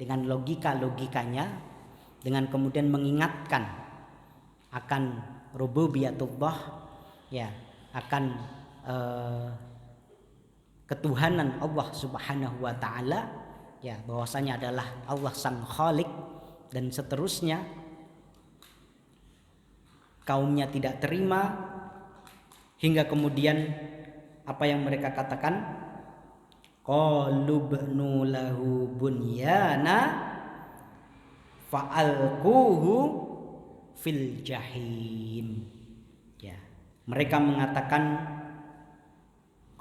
dengan logikanya, dengan kemudian mengingatkan akan rububiyatullah, ya, akan ketuhanan Allah Subhanahu wa taala, ya, bahwasanya adalah Allah sang Khalik, dan seterusnya. Kaumnya tidak terima hingga kemudian apa yang mereka katakan, qalu bnu lahu bunyana fa'alquhu fil jahim. Ya, mereka mengatakan,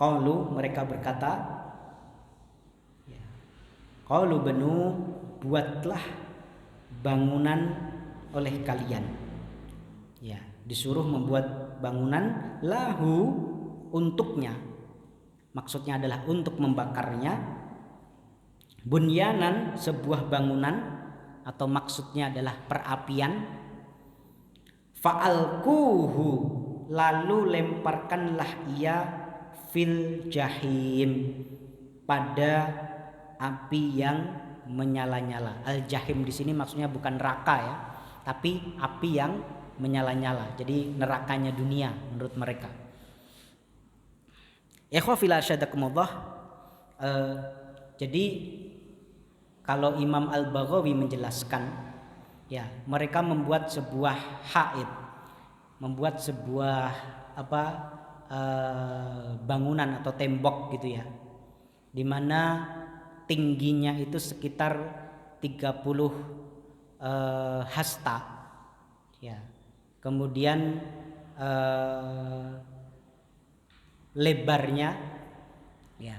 qalu, mereka berkata, ya, qalu bnu, buatlah bangunan oleh kalian. Ya, disuruh membuat bangunan lahu, untuknya. Maksudnya adalah untuk membakarnya. Bunyanan, sebuah bangunan, atau maksudnya adalah perapian. Fa'alquhu, lalu lemparkanlah ia fil jahim, pada api yang menyala-nyala. Al jahim di sini maksudnya bukan neraka ya, tapi api yang menyala-nyala. Jadi nerakanya dunia menurut mereka. Ikhwafillah syadakumullah. Jadi kalau Imam Al-Baghawi menjelaskan, ya, mereka membuat sebuah haid, membuat sebuah bangunan atau tembok gitu ya, di mana tingginya itu sekitar 30 hasta, ya. Kemudian lebarnya, ya,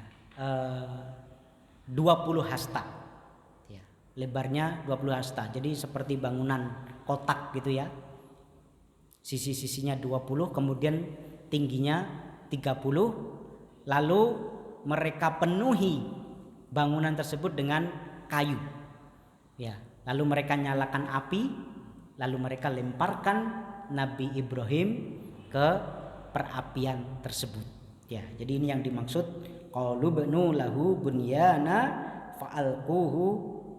20 hasta, ya, lebarnya 20 hasta. Jadi seperti bangunan kotak gitu ya, sisi-sisinya 20, kemudian tingginya 30. Lalu mereka penuhi bangunan tersebut dengan kayu, ya. Lalu mereka nyalakan api, lalu mereka lemparkan Nabi Ibrahim ke perapian tersebut, ya. Jadi ini yang dimaksud qalu banu lahu bunyana fa'alquhu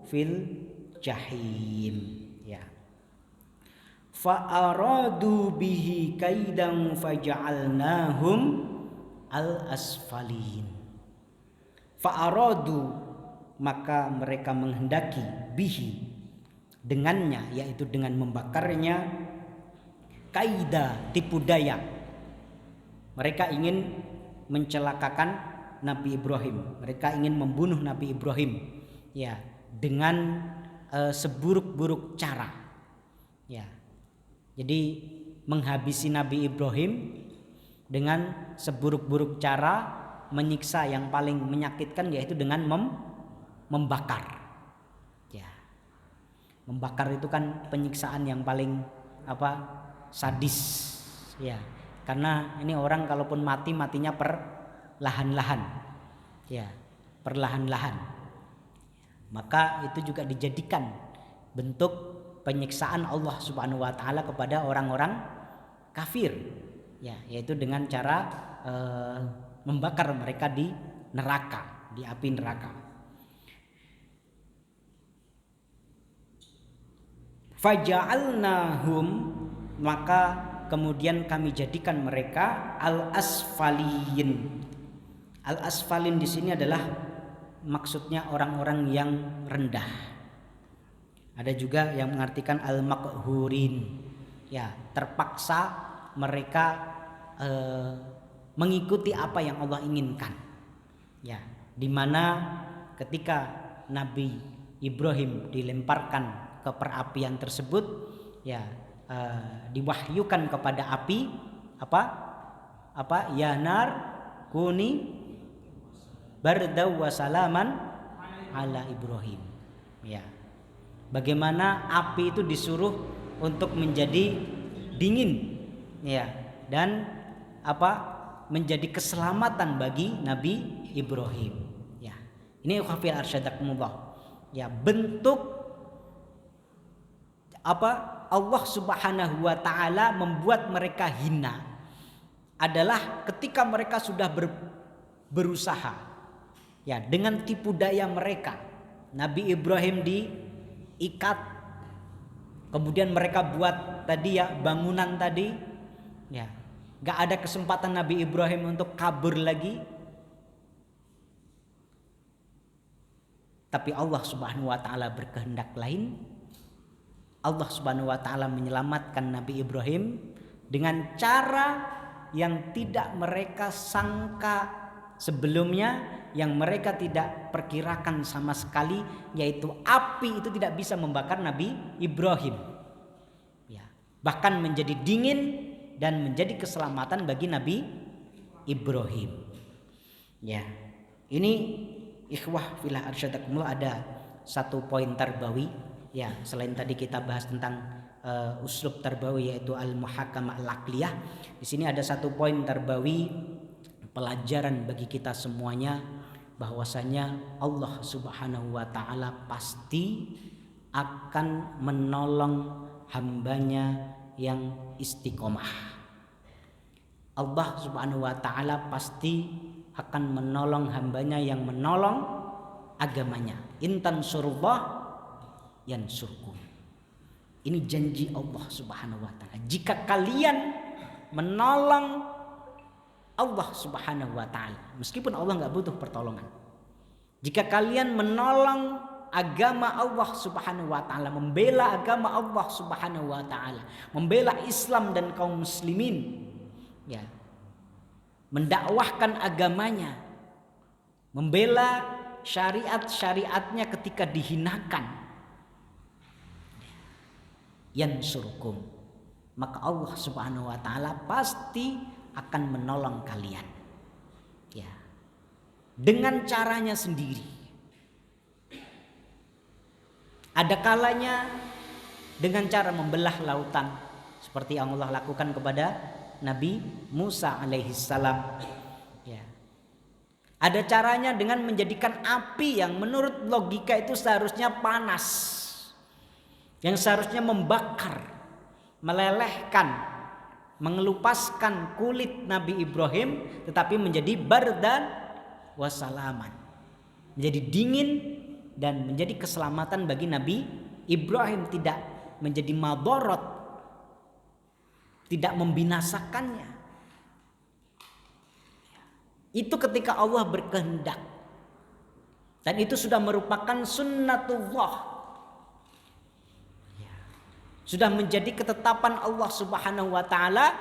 fil jahim, ya. Fa'aradu bihi kaidan faja'alnahum al-asfalin. Fa'aradu, maka mereka menghendaki, bihi, dengannya, yaitu dengan membakarnya, kaida, tipu daya. Mereka ingin mencelakakan Nabi Ibrahim. Mereka ingin membunuh Nabi Ibrahim, ya, dengan seburuk-buruk cara, ya. Jadi menghabisi Nabi Ibrahim dengan seburuk-buruk cara, menyiksa yang paling menyakitkan yaitu dengan membakar, ya. Membakar itu kan penyiksaan yang paling sadis, ya. Karena ini orang kalaupun matinya perlahan-lahan, ya, perlahan-lahan. Maka itu juga dijadikan bentuk penyiksaan Allah Subhanahu wa taala kepada orang-orang kafir, ya, yaitu dengan cara membakar mereka di neraka, di api neraka. Faja'alnahum, maka kemudian kami jadikan mereka al-asfalin. Al-asfalin di sini adalah maksudnya orang-orang yang rendah. Ada juga yang mengartikan al-maqhurin, ya, terpaksa mereka mengikuti apa yang Allah inginkan, ya, di mana ketika Nabi Ibrahim dilemparkan ke perapian tersebut, ya, diwahyukan kepada api ya nar kuni bardaw wa salaman ala Ibrahim, ya. Bagaimana api itu disuruh untuk menjadi dingin, ya, dan menjadi keselamatan bagi Nabi Ibrahim, ya. Ini khafil arsyadakumullah, ya, bentuk Allah Subhanahu wa taala membuat mereka hina adalah ketika mereka sudah berusaha, ya, dengan tipu daya mereka, Nabi Ibrahim diikat, kemudian mereka buat tadi ya bangunan tadi, ya, gak ada kesempatan Nabi Ibrahim untuk kabur lagi. Tapi Allah Subhanahu wa taala berkehendak lain. Allah Subhanahu wa taala menyelamatkan Nabi Ibrahim dengan cara yang tidak mereka sangka sebelumnya, yang mereka tidak perkirakan sama sekali, yaitu api itu tidak bisa membakar Nabi Ibrahim. Ya, bahkan menjadi dingin dan menjadi keselamatan bagi Nabi Ibrahim. Ya, ini ikhwah fillah arsyadakumullah, ada satu poin tarbawi. Ya, selain tadi kita bahas tentang uslub tarbawi yaitu al-muhakamah al-aqliyah. Di sini ada satu poin tarbawi, pelajaran bagi kita semuanya, bahwasanya Allah Subhanahu wa taala pasti akan menolong hambanya yang istiqomah. Allah Subhanahu wa taala pasti akan menolong hambanya yang menolong agamanya. Intan surullah yansurkum. Ini janji Allah Subhanahu wa taala. Jika kalian menolong Allah Subhanahu wa taala, meskipun Allah enggak butuh pertolongan. Jika kalian menolong agama Allah Subhanahu wa taala, membela agama Allah Subhanahu wa taala, membela Islam dan kaum muslimin, ya. Mendakwahkan agamanya, membela syariat-syariatnya ketika dihinakan, yansurkum, maka Allah Subhanahu wa taala pasti akan menolong kalian, ya, dengan caranya sendiri. Ada kalanya dengan cara membelah lautan seperti yang Allah lakukan kepada Nabi Musa alaihissalam, ya. Ada caranya dengan menjadikan api yang menurut logika itu seharusnya panas, yang seharusnya membakar, melelehkan, mengelupaskan kulit Nabi Ibrahim, tetapi menjadi bardan wasalaman, menjadi dingin dan menjadi keselamatan bagi Nabi Ibrahim, tidak menjadi madharat, tidak membinasakannya. Itu ketika Allah berkehendak, dan itu sudah merupakan sunnatullah, sudah menjadi ketetapan Allah Subhanahu wa taala.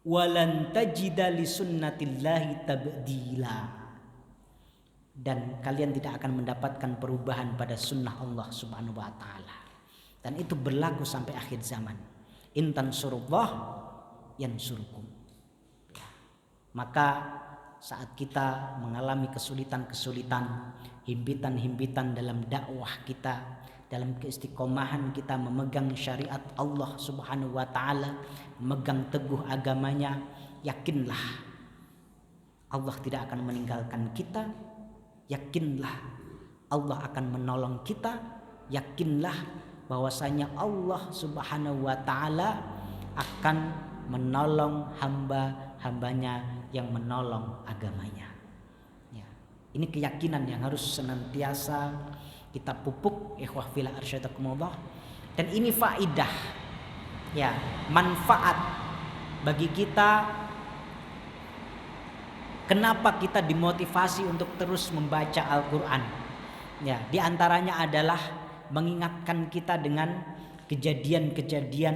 Walan tajida li sunnatillahi tabdila, dan kalian tidak akan mendapatkan perubahan pada sunnah Allah Subhanahu wa taala, dan itu berlaku sampai akhir zaman. Intan surullah yansurkum. Maka saat kita mengalami kesulitan-kesulitan, himpitan-himpitan dalam dakwah kita, dalam keistiqomahan kita memegang syariat Allah Subhanahu wa taala, memegang teguh agamanya, yakinlah Allah tidak akan meninggalkan kita, yakinlah Allah akan menolong kita, yakinlah bahwasanya Allah Subhanahu wa taala akan menolong hamba-hambanya yang menolong agamanya. Ya, ini keyakinan yang harus senantiasa kita pupuk, ikhwah fillah arsyadakumullah. Dan ini faidah, ya, manfaat bagi kita. Kenapa kita dimotivasi untuk terus membaca Al-Quran? Ya, di antaranya adalah mengingatkan kita dengan kejadian-kejadian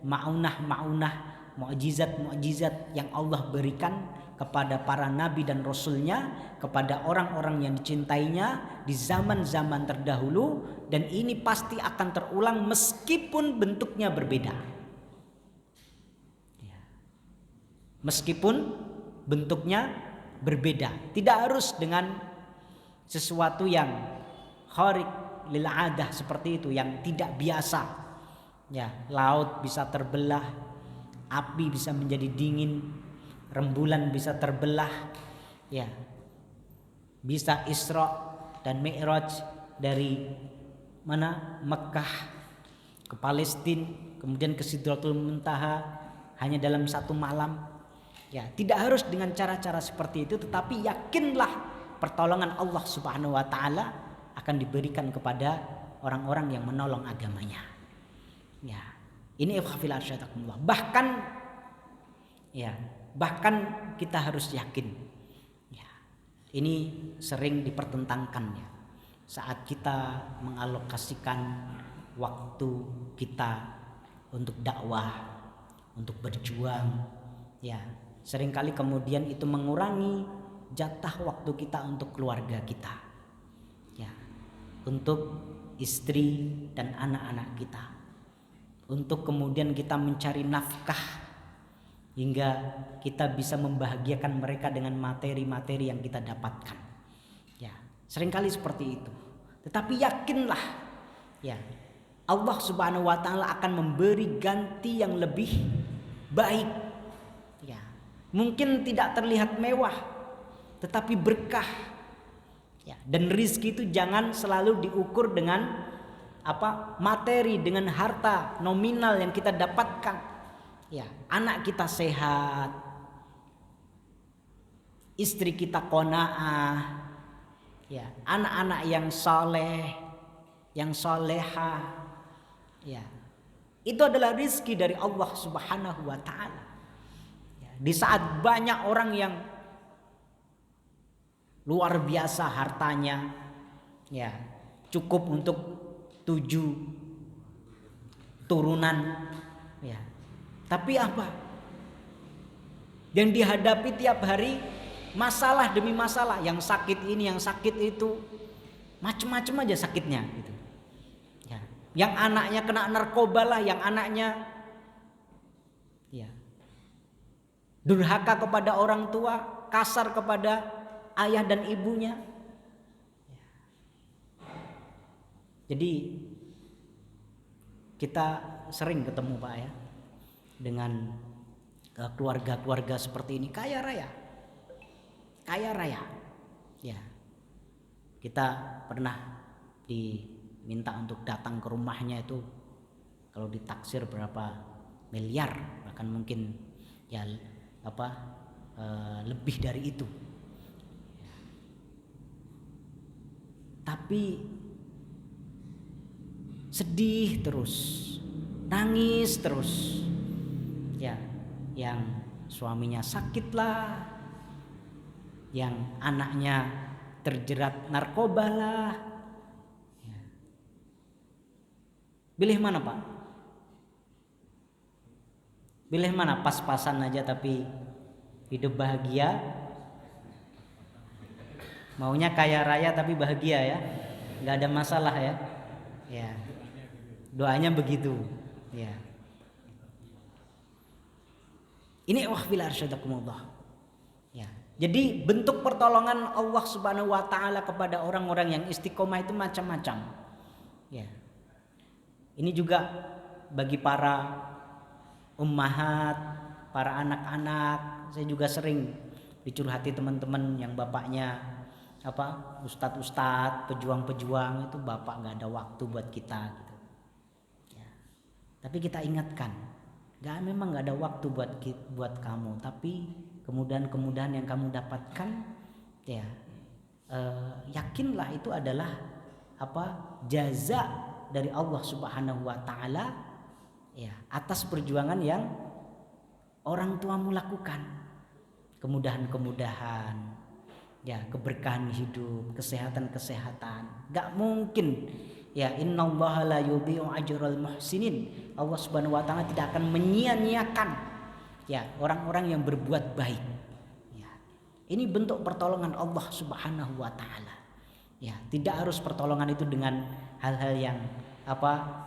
maunah-maunah, mukjizat-mukjizat yang Allah berikan kepada para nabi dan rasulnya, kepada orang-orang yang dicintainya di zaman-zaman terdahulu, dan ini pasti akan terulang meskipun bentuknya berbeda. Meskipun bentuknya berbeda, tidak harus dengan sesuatu yang khariq lil adah seperti itu, yang tidak biasa. Ya, laut bisa terbelah, api bisa menjadi dingin, rembulan bisa terbelah, ya, bisa Isra dan Mi'raj dari mana, Mekah ke Palestina, kemudian ke Sidratul Muntaha hanya dalam satu malam. Ya, tidak harus dengan cara-cara seperti itu, tetapi yakinlah pertolongan Allah Subhanahu wa taala akan diberikan kepada orang-orang yang menolong agamanya. Ya, ini ikhwafil arsyadakumullah. Bahkan kita harus yakin. Ya, ini sering dipertentangkan ya. Saat kita mengalokasikan waktu kita untuk dakwah, untuk berjuang, ya, seringkali kemudian itu mengurangi jatah waktu kita untuk keluarga kita. Ya, untuk istri dan anak-anak kita. Untuk kemudian kita mencari nafkah hingga kita bisa membahagiakan mereka dengan materi-materi yang kita dapatkan. Ya, seringkali seperti itu. Tetapi yakinlah, ya, Allah Subhanahu wa taala akan memberi ganti yang lebih baik. Ya, mungkin tidak terlihat mewah, tetapi berkah. Ya, dan rizki itu jangan selalu diukur dengan materi, dengan harta nominal yang kita dapatkan. Ya, anak kita sehat, istri kita qanaah, ya, anak-anak yang saleh, yang solehah, ya, itu adalah rizki dari Allah Subhanahu wa taala. Ya, di saat banyak orang yang luar biasa hartanya, ya, cukup untuk 7 turunan, ya. Tapi apa? Yang dihadapi tiap hari masalah demi masalah, yang sakit ini, yang sakit itu, macam-macam aja sakitnya gitu. Ya. Yang anaknya kena narkoba lah, yang anaknya ya durhaka kepada orang tua, kasar kepada ayah dan ibunya. Ya. Jadi kita sering ketemu Pak ya dengan keluarga-keluarga seperti ini, kaya raya. Ya, kita pernah diminta untuk datang ke rumahnya itu, kalau ditaksir berapa miliar, bahkan mungkin ya lebih dari itu. Tapi sedih terus, nangis terus. Ya, yang suaminya sakit lah, yang anaknya terjerat narkoba lah. Ya. Pilih mana Pak? Pilih mana? Pas-pasan aja tapi hidup bahagia? Maunya kaya raya tapi bahagia ya, nggak ada masalah ya. Ya, doanya begitu. Ya. Ini wahfil arsyadakumullah. Ya. Jadi bentuk pertolongan Allah Subhanahu wa taala kepada orang-orang yang istiqomah itu macam-macam. Ya. Ini juga bagi para ummahat, para anak-anak. Saya juga sering dicurhati teman-teman yang bapaknya ustadz-ustadz, pejuang-pejuang, itu bapak nggak ada waktu buat kita gitu. Ya. Tapi kita ingatkan, memang nggak ada waktu buat kamu, tapi kemudahan-kemudahan yang kamu dapatkan, ya, yakinlah itu adalah jaza dari Allah Subhanahu wa taala, ya, atas perjuangan yang orang tuamu lakukan. Kemudahan-kemudahan, ya, keberkahan hidup, kesehatan. Gak mungkin, ya, innallaha la yudhi'u ajral muhsinin. Allah Subhanahu wa taala tidak akan menyia-nyiakan, ya, orang-orang yang berbuat baik. Ya. Ini bentuk pertolongan Allah Subhanahu wa taala. Ya, tidak harus pertolongan itu dengan hal-hal yang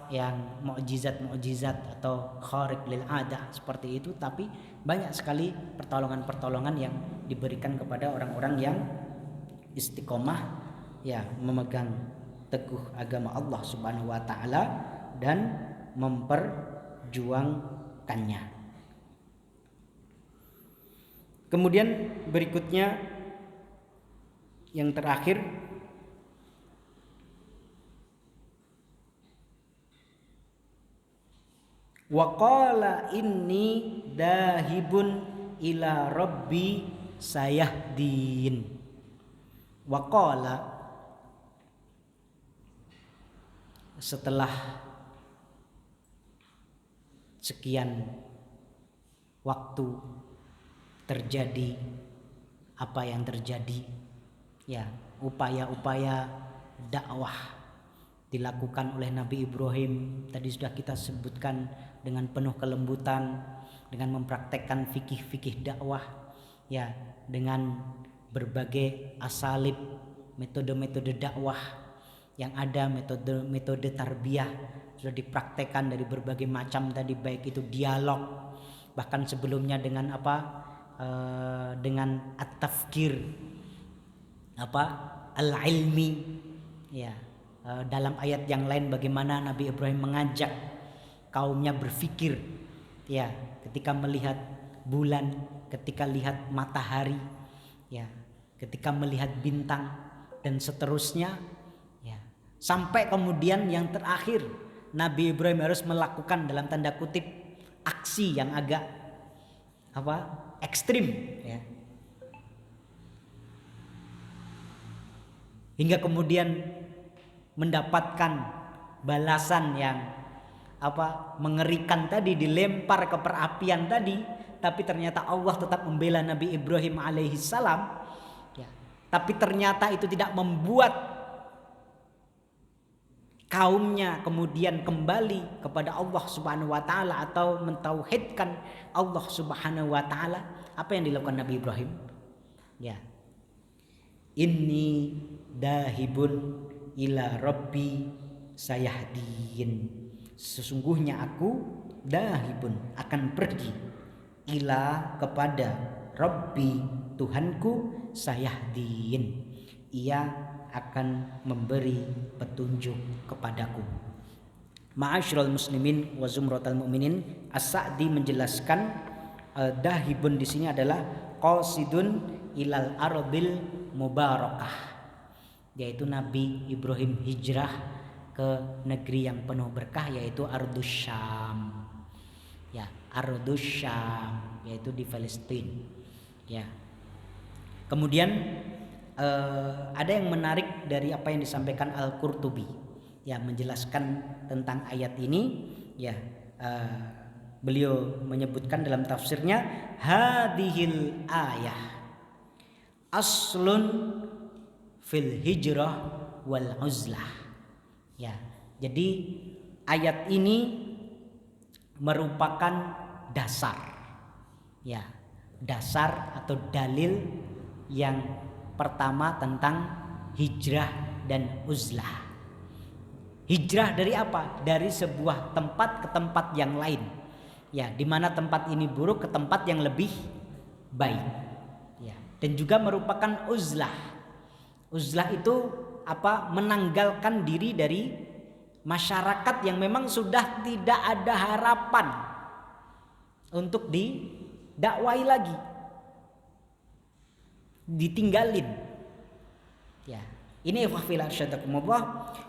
yang mukjizat atau khariq lil adah seperti itu, tapi banyak sekali pertolongan-pertolongan yang diberikan kepada orang-orang yang istiqomah, ya, memegang teguh agama Allah Subhanahu wa taala dan memperjuangkannya. Kemudian berikutnya yang terakhir, wa qala inni dahibun ila rabbi sayahdin. Waqala, setelah sekian waktu terjadi apa yang terjadi, ya, upaya-upaya dakwah dilakukan oleh Nabi Ibrahim tadi sudah kita sebutkan dengan penuh kelembutan, dengan mempraktekkan fikih-fikih dakwah, ya, dengan berbagai asalib, metode-metode dakwah yang ada, metode tarbiyah sudah dipraktekkan dari berbagai macam tadi, baik itu dialog, bahkan sebelumnya dengan dengan at-tafkir, al-ilmi, ya. Dalam ayat yang lain bagaimana Nabi Ibrahim mengajak kaumnya berpikir, ya, ketika melihat bulan, ketika lihat matahari, ya, ketika melihat bintang dan seterusnya, ya, sampai kemudian yang terakhir Nabi Ibrahim harus melakukan dalam tanda kutip aksi yang agak ekstrim, ya, hingga kemudian mendapatkan balasan yang mengerikan tadi, dilempar ke perapian tadi, tapi ternyata Allah tetap membela Nabi Ibrahim alaihissalam, ya. Tapi ternyata itu tidak membuat kaumnya kemudian kembali kepada Allah Subhanahu wa taala atau mentauhidkan Allah Subhanahu wa taala. Apa yang dilakukan Nabi Ibrahim? Ya. Inni dahibun ila rabbi sayahdin. Sesungguhnya aku dahibun, akan pergi, ila, kepada, rabbi, Tuhanku, sayahdin, ia akan memberi petunjuk kepadaku. Ma'asyiral muslimin wa zumratal mu'minin, As-Sa'di menjelaskan dahibun di sini adalah qasidun ilal ardil mubarakah, yaitu Nabi Ibrahim hijrah ke negeri yang penuh berkah, yaitu Ardus Syam, ya, Ardus Syam, yaitu di Palestina, ya. Kemudian ada yang menarik dari apa yang disampaikan Al-Qurtubi, ya, menjelaskan tentang ayat ini, ya. Beliau menyebutkan dalam tafsirnya, hadhil ayah aslun fil hijrah wal uzlah, ya. Jadi ayat ini merupakan dasar, ya, dasar atau dalil yang pertama tentang hijrah dan uzlah. Hijrah dari apa? Dari sebuah tempat ke tempat yang lain, ya, di mana tempat ini buruk ke tempat yang lebih baik, ya. Dan juga merupakan uzlah. Uzlah itu menanggalkan diri dari masyarakat yang memang sudah tidak ada harapan untuk didakwai lagi, ditinggalin, ya. Ini ikhwafil arsyadakumullah,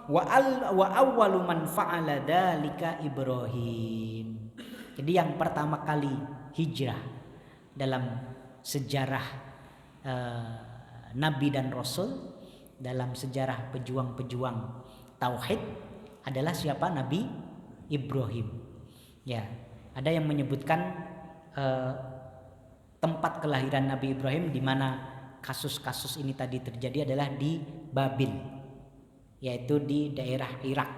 wa awwalu man fa'ala dzalika Ibrahim. Jadi yang pertama kali hijrah dalam sejarah Nabi dan Rasul, dalam sejarah pejuang-pejuang tauhid adalah siapa? Nabi Ibrahim, ya. Ada yang menyebutkan tempat kelahiran Nabi Ibrahim di mana kasus-kasus ini tadi terjadi adalah di Babil, yaitu di daerah Irak.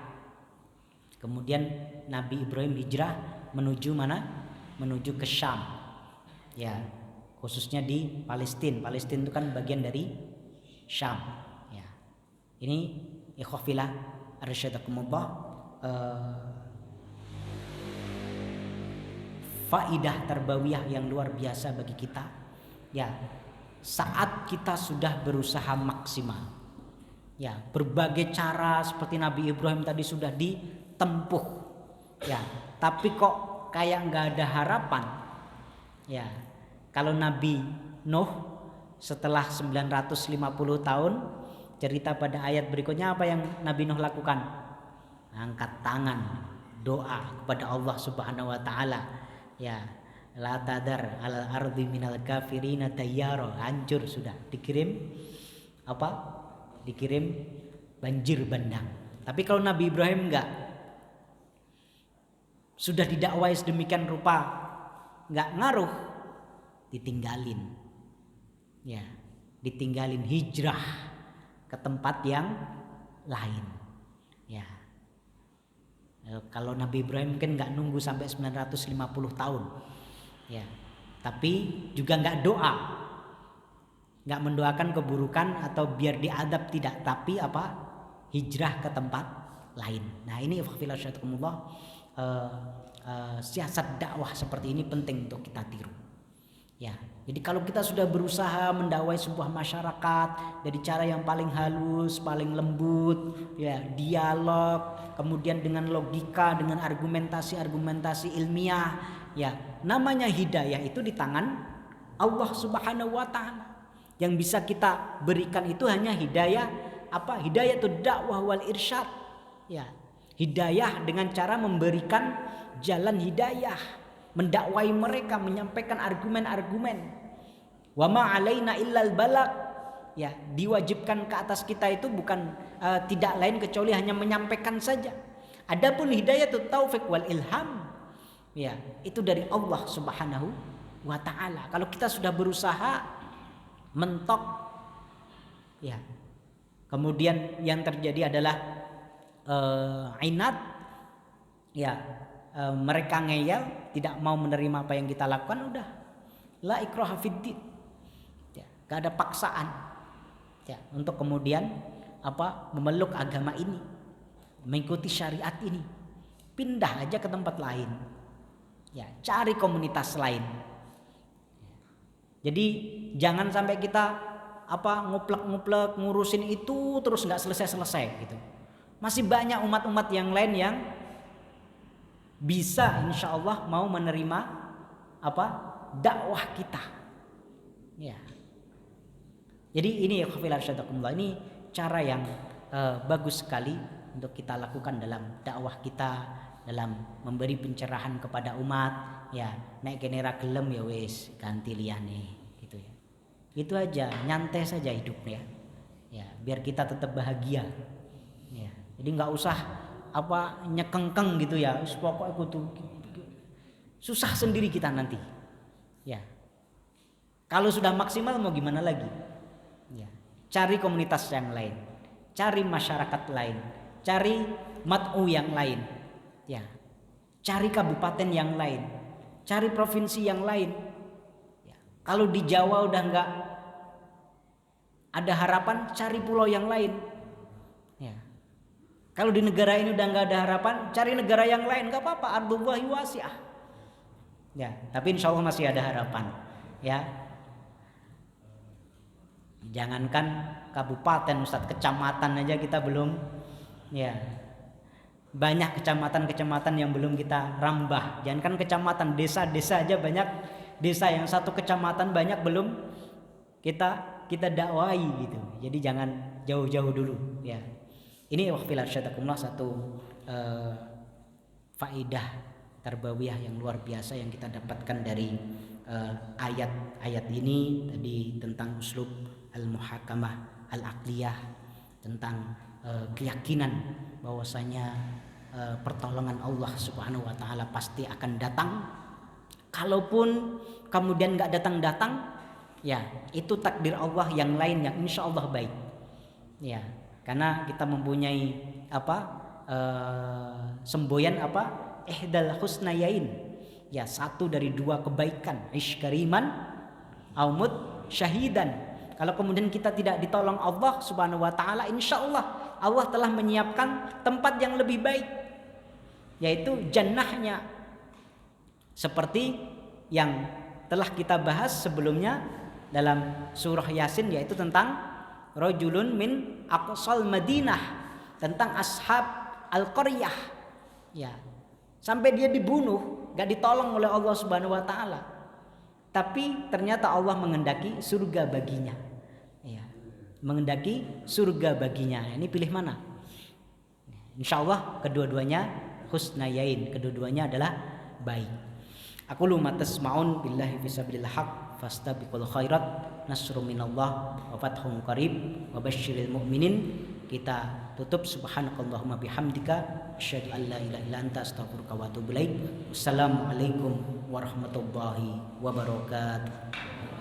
Kemudian Nabi Ibrahim hijrah menuju mana? Menuju ke Syam, ya, khususnya di Palestina. Palestina itu kan bagian dari Syam, ya. Ini ikhwafillah arsyadakumullah, faidah tarbawiyah yang luar biasa bagi kita, ya. Saat kita sudah berusaha maksimal, ya, berbagai cara seperti Nabi Ibrahim tadi sudah ditempuh, ya, tapi kok kayak nggak ada harapan, ya. Kalau Nabi Nuh setelah 950 tahun, cerita pada ayat berikutnya apa yang Nabi Nuh lakukan? Angkat tangan, doa kepada Allah Subhanahu wa taala, ya. La tadar alal ardi minal kafirina tayyara, hancur sudah, dikirim dikirim banjir bandang. Tapi kalau Nabi Ibrahim enggak, sudah didakwai sedemikian rupa enggak ngaruh, ditinggalin. Ya, ditinggalin hijrah ke tempat yang lain. Ya. Kalau Nabi Ibrahim kan enggak nunggu sampai 950 tahun. Ya. Tapi juga enggak doa. Enggak mendoakan keburukan atau biar diadab, tidak, tapi hijrah ke tempat lain. Nah, ini siasat dakwah seperti ini penting untuk kita tiru. Ya, jadi kalau kita sudah berusaha mendakwai sebuah masyarakat dari cara yang paling halus, paling lembut, ya, dialog, kemudian dengan logika, dengan argumentasi ilmiah, ya, namanya hidayah itu di tangan Allah Subhanahu wa taala. Yang bisa kita berikan itu hanya hidayah hidayatud dakwah wal irsyad. Ya, hidayah dengan cara memberikan jalan hidayah, mendakwai mereka, menyampaikan argumen-argumen. Wa ma alaina illal balagh. Ya, diwajibkan ke atas kita itu bukan tidak lain kecuali hanya menyampaikan saja. Adapun hidayatut taufik wal ilham, ya, itu dari Allah Subhanahu wa taala. Kalau kita sudah berusaha mentok, ya, kemudian yang terjadi adalah inat, ya, mereka ngeyel, tidak mau menerima apa yang kita lakukan, udah la ikraha fiddin, ya, gak ada paksaan, ya, untuk kemudian memeluk agama ini, mengikuti syariat ini. Pindah aja ke tempat lain, ya, cari komunitas lain. Jadi jangan sampai kita nguplek ngurusin itu terus nggak selesai gitu. Masih banyak umat-umat yang lain yang bisa insya Allah mau menerima dakwah kita. Ya. Jadi ini ini cara yang bagus sekali untuk kita lakukan dalam dakwah kita, dalam memberi pencerahan kepada umat. Ya, nek kene ra gelem ya wis ganti liyane gitu ya. Itu aja, nyantai saja hidupnya. Ya, biar kita tetap bahagia. Ya. Jadi nggak usah nyekengkeng gitu ya. Pokoknya kudu susah sendiri kita nanti. Ya. Kalau sudah maksimal mau gimana lagi? Ya. Cari komunitas yang lain, cari masyarakat lain, cari mat'u yang lain. Ya. Cari kabupaten yang lain, cari provinsi yang lain. Ya. Kalau di Jawa udah nggak ada harapan, cari pulau yang lain. Ya. Kalau di negara ini udah nggak ada harapan, cari negara yang lain, nggak apa-apa. Ardullahi wasi'ah. Ya, tapi insya Allah masih ada harapan. Ya, jangankan kabupaten, Ustadz, kecamatan aja kita belum. Ya, banyak kecamatan-kecamatan yang belum kita rambah. Jangankan kecamatan, desa-desa aja banyak. Desa yang satu kecamatan banyak belum kita dakwai gitu. Jadi jangan jauh-jauh dulu. Ya. Ini satu faidah tarbawiyah yang luar biasa yang kita dapatkan dari ayat-ayat ini tadi tentang uslub al-muhakamah al-aqliyah, tentang keyakinan bahwasanya pertolongan Allah Subhanahu wa taala pasti akan datang. Kalaupun kemudian enggak datang-datang, ya, itu takdir Allah yang lain yang insya Allah baik. Ya. Karena kita mempunyai semboyan ihdal husnayain, ya, satu dari dua kebaikan, iskariman aumut syahidan. Kalau kemudian kita tidak ditolong Allah Subhanahu wa taala, insyaallah Allah telah menyiapkan tempat yang lebih baik, yaitu jannahnya, seperti yang telah kita bahas sebelumnya dalam surah Yasin, yaitu tentang rajulun min aqsal Madinah, tentang ashab al-qaryah, ya, sampai dia dibunuh, gak ditolong oleh Allah Subhanahu wa taala, tapi ternyata Allah mengendaki surga baginya, ya, mengendaki surga baginya. Ini pilih mana? Insyaallah kedua-duanya husnayain, kedua-duanya adalah baik. Aku lu matasmaun billahi fisabilillah haq fastabiqul khairat. nasrun minallah wa fathun qarib wa basyiril mu'minin. Kita tutup subhanakallahumma bihamdika asyhadu an la ilaha illa anta astaghfiruka wa atubu ilaik. Wassalamualaikum warahmatullahi wabarakatuh.